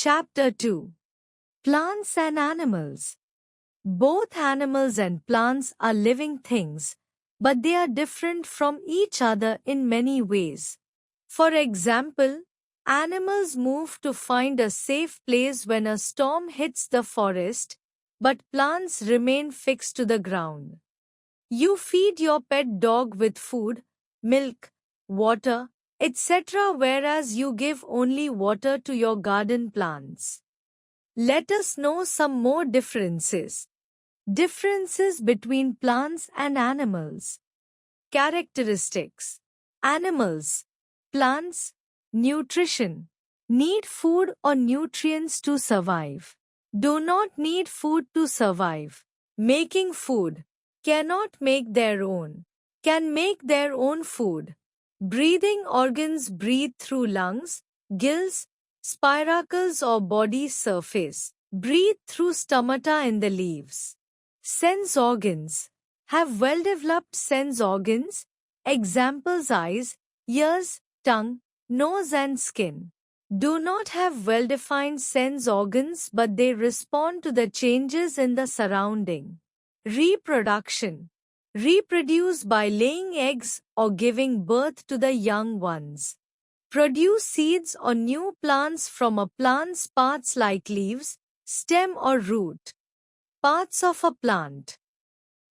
Chapter 2. Plants and Animals. Both animals and plants are living things, but they are different from each other in many ways. For example, animals move to find a safe place when a storm hits the forest, but plants remain fixed to the ground. You feed your pet dog with food, milk, water, etc., whereas you give only water to your garden plants. Let us know some more differences. Differences between plants and animals. Characteristics. Animals, plants, nutrition. Need food or nutrients to survive. Do not need food to survive. Making food. Cannot make their own. Can make their own food. Breathing organs breathe through lungs, gills, spiracles or body surface. Breathe through stomata in the leaves. Sense organs. Have well-developed sense organs. Examples: eyes, ears, tongue, nose and skin. Do not have well-defined sense organs but they respond to the changes in the surrounding. Reproduction. Reproduce by laying eggs or giving birth to the young ones. Produce seeds or new plants from a plant's parts like leaves, stem or root. Parts of a plant.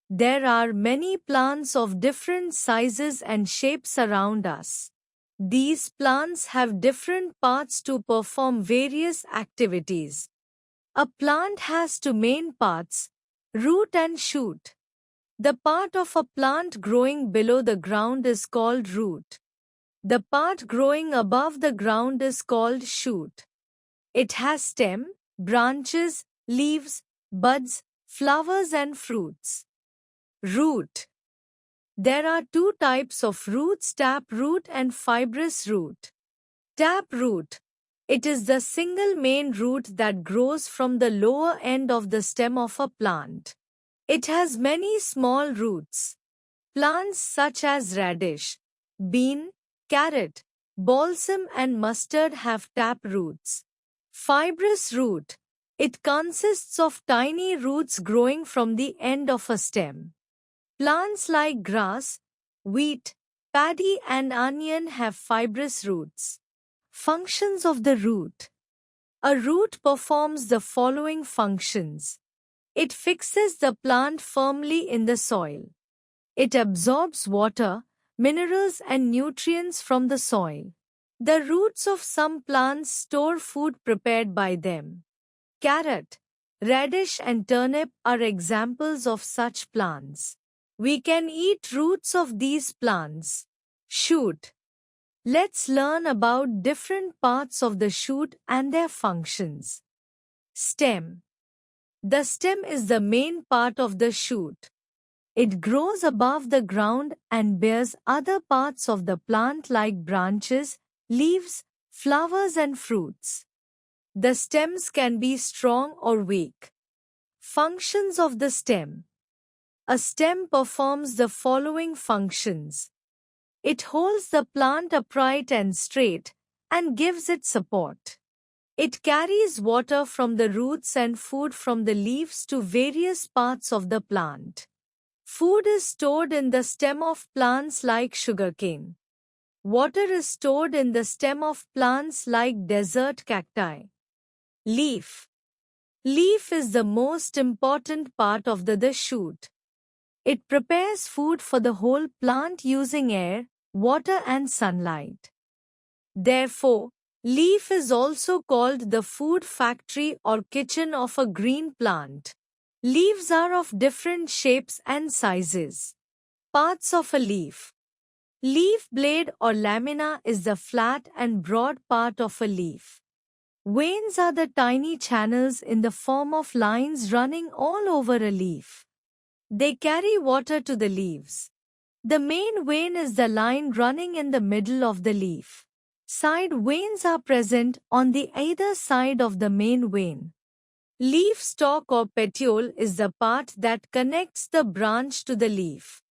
There are many plants of different sizes and shapes around us. These plants have different parts to perform various activities. A plant has two main parts, root and shoot. The part of a plant growing below the ground is called root. The part growing above the ground is called shoot. It has stem, branches, leaves, buds, flowers and fruits. Root. There are two types of roots: tap root and fibrous root. Tap root. It is the single main root that grows from the lower end of the stem of a plant. It has many small roots. Plants such as radish, bean, carrot, balsam and mustard have tap roots. Fibrous root. It consists of tiny roots growing from the end of a stem. Plants like grass, wheat, paddy and onion have fibrous roots. Functions of the root. A root performs the following functions. It fixes the plant firmly in the soil. It absorbs water, minerals and nutrients from the soil. The roots of some plants store food prepared by them. Carrot, radish and turnip are examples of such plants. We can eat roots of these plants. Shoot. Let's learn about different parts of the shoot and their functions. Stem. The stem is the main part of the shoot. It grows above the ground and bears other parts of the plant like branches, leaves, flowers and fruits. The stems can be strong or weak. Functions of the stem. A stem performs the following functions. It holds the plant upright and straight and gives it support. It carries water from the roots and food from the leaves to various parts of the plant. Food is stored in the stem of plants like sugarcane. Water is stored in the stem of plants like desert cacti. Leaf. Leaf is the most important part of the shoot. It prepares food for the whole plant using air, water and sunlight. Therefore, leaf is also called the food factory or kitchen of a green plant. Leaves are of different shapes and sizes. Parts of a leaf. Leaf blade or lamina is the flat and broad part of a leaf. Veins are the tiny channels in the form of lines running all over a leaf. They carry water to the leaves. The main vein is the line running in the middle of the leaf. Side veins are present on the either side of the main vein. Leaf stalk or petiole is the part that connects the branch to the leaf.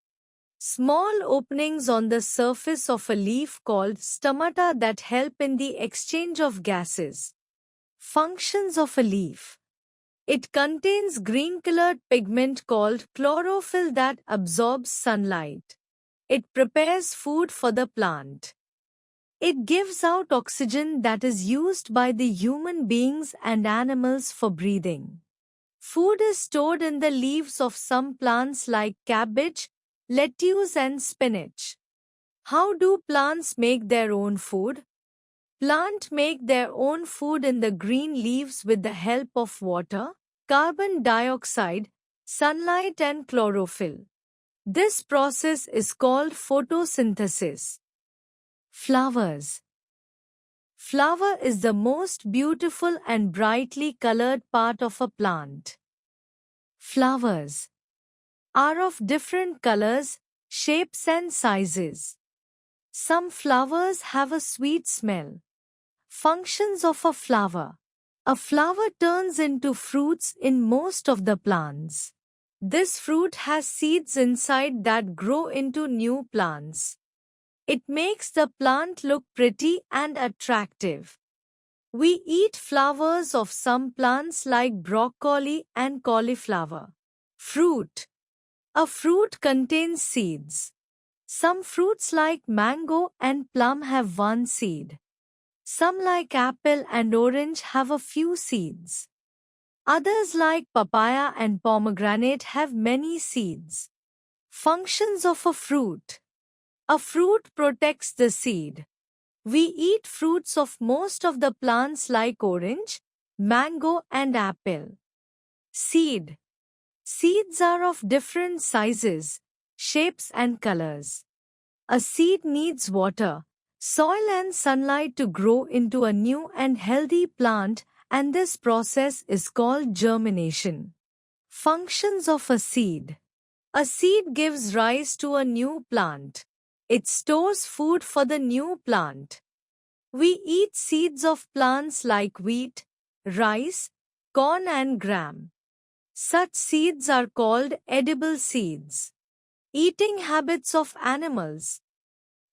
Small openings on the surface of a leaf called stomata that help in the exchange of gases. Functions of a leaf. It contains green-colored pigment called chlorophyll that absorbs sunlight. It prepares food for the plant. It gives out oxygen that is used by the human beings and animals for breathing. Food is stored in the leaves of some plants like cabbage, lettuce and spinach. How do plants make their own food? Plants make their own food in the green leaves with the help of water, carbon dioxide, sunlight and chlorophyll. This process is called photosynthesis. Flowers. Flower is the most beautiful and brightly colored part of a plant. Flowers are of different colors, shapes and sizes. Some flowers have a sweet smell. Functions of a flower. A flower turns into fruits in most of the plants. This fruit has seeds inside that grow into new plants. It makes the plant look pretty and attractive. We eat flowers of some plants like broccoli and cauliflower. Fruit. A fruit contains seeds. Some fruits like mango and plum have one seed. Some like apple and orange have a few seeds. Others like papaya and pomegranate have many seeds. Functions of a fruit. A fruit protects the seed. We eat fruits of most of the plants like orange, mango and apple. Seed. Seeds are of different sizes, shapes and colors. A seed needs water, soil and sunlight to grow into a new and healthy plant, and this process is called germination. Functions of a seed. A seed gives rise to a new plant. It stores food for the new plant. We eat seeds of plants like wheat, rice, corn and gram. Such seeds are called edible seeds. Eating habits of animals.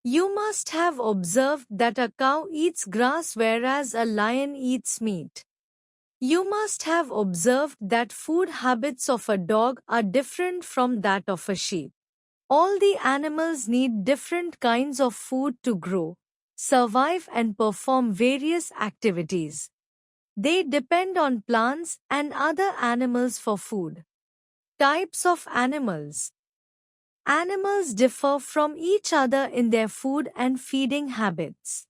You must have observed that a cow eats grass whereas a lion eats meat. You must have observed that food habits of a dog are different from that of a sheep. All the animals need different kinds of food to grow, survive and perform various activities. They depend on plants and other animals for food. Types of animals. Animals differ from each other in their food and feeding habits.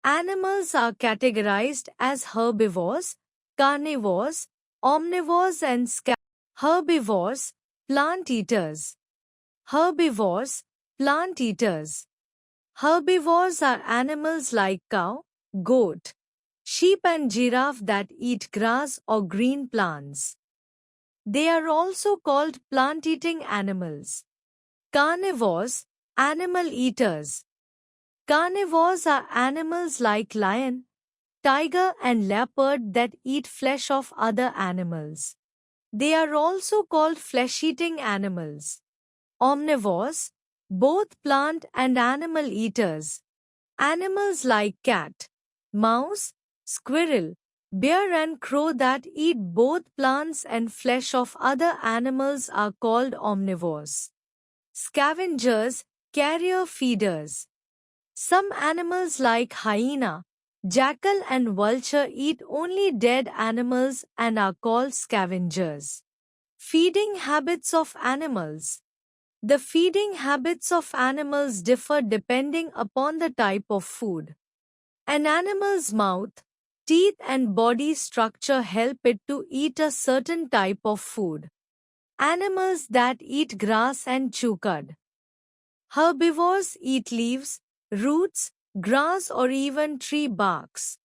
Animals are categorized as herbivores, carnivores, omnivores and herbivores, plant eaters. Herbivores, plant eaters. Herbivores are animals like cow, goat, sheep and giraffe that eat grass or green plants. They are also called plant-eating animals. Carnivores, animal eaters. Carnivores are animals like lion, tiger and leopard that eat flesh of other animals. They are also called flesh-eating animals. Omnivores, both plant and animal eaters. Animals like cat, mouse, squirrel, bear and crow that eat both plants and flesh of other animals are called omnivores. Scavengers, carrier feeders. Some animals like hyena, jackal and vulture eat only dead animals and are called scavengers. Feeding habits of animals. The feeding habits of animals differ depending upon the type of food. An animal's mouth, teeth and body structure help it to eat a certain type of food. Animals that eat grass and chew cud. Herbivores eat leaves, roots, grass or even tree barks.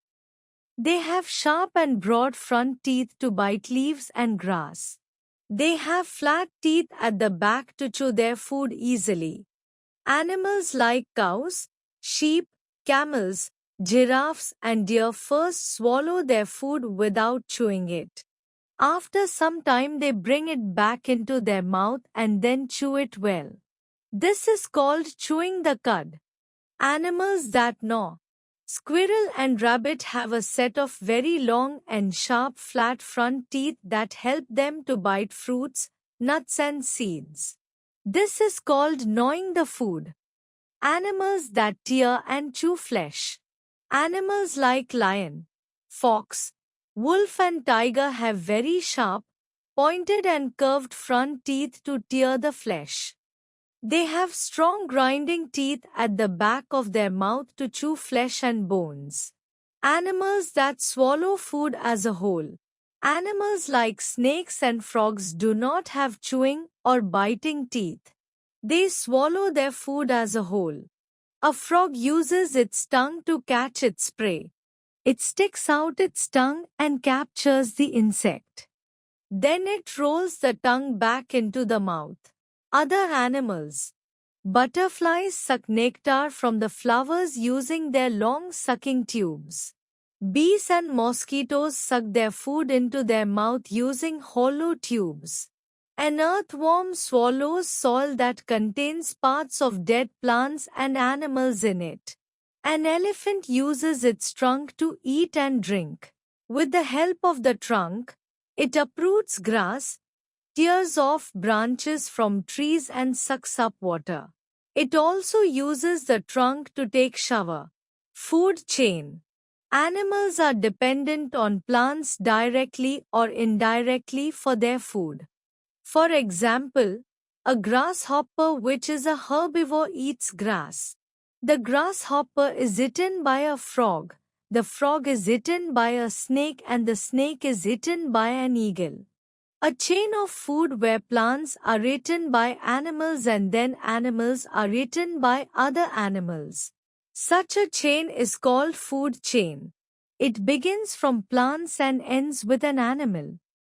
They have sharp and broad front teeth to bite leaves and grass. They have flat teeth at the back to chew their food easily. Animals like cows, sheep, camels, giraffes and deer first swallow their food without chewing it. After some time they bring it back into their mouth and then chew it well. This is called chewing the cud. Animals that gnaw. Squirrel and rabbit have a set of very long and sharp flat front teeth that help them to bite fruits, nuts and seeds. This is called gnawing the food. Animals that tear and chew flesh. Animals like lion, fox, wolf and tiger have very sharp, pointed and curved front teeth to tear the flesh. They have strong grinding teeth at the back of their mouth to chew flesh and bones. Animals that swallow food as a whole. Animals like snakes and frogs do not have chewing or biting teeth. They swallow their food as a whole. A frog uses its tongue to catch its prey. It sticks out its tongue and captures the insect. Then it rolls the tongue back into the mouth. Other animals. Butterflies suck nectar from the flowers using their long sucking tubes. Bees and mosquitoes suck their food into their mouth using hollow tubes. An earthworm swallows soil that contains parts of dead plants and animals in it. An elephant uses its trunk to eat and drink. With the help of the trunk, it uproots grass, tears off branches from trees and sucks up water. It also uses the trunk to take shower. Food chain. Animals are dependent on plants directly or indirectly for their food. For example, a grasshopper, which is a herbivore, eats grass. The grasshopper is eaten by a frog, the frog is eaten by a snake and the snake is eaten by an eagle. A chain of food where plants are eaten by animals and then animals are eaten by other animals. Such a chain is called food chain. It begins from plants and ends with an animal.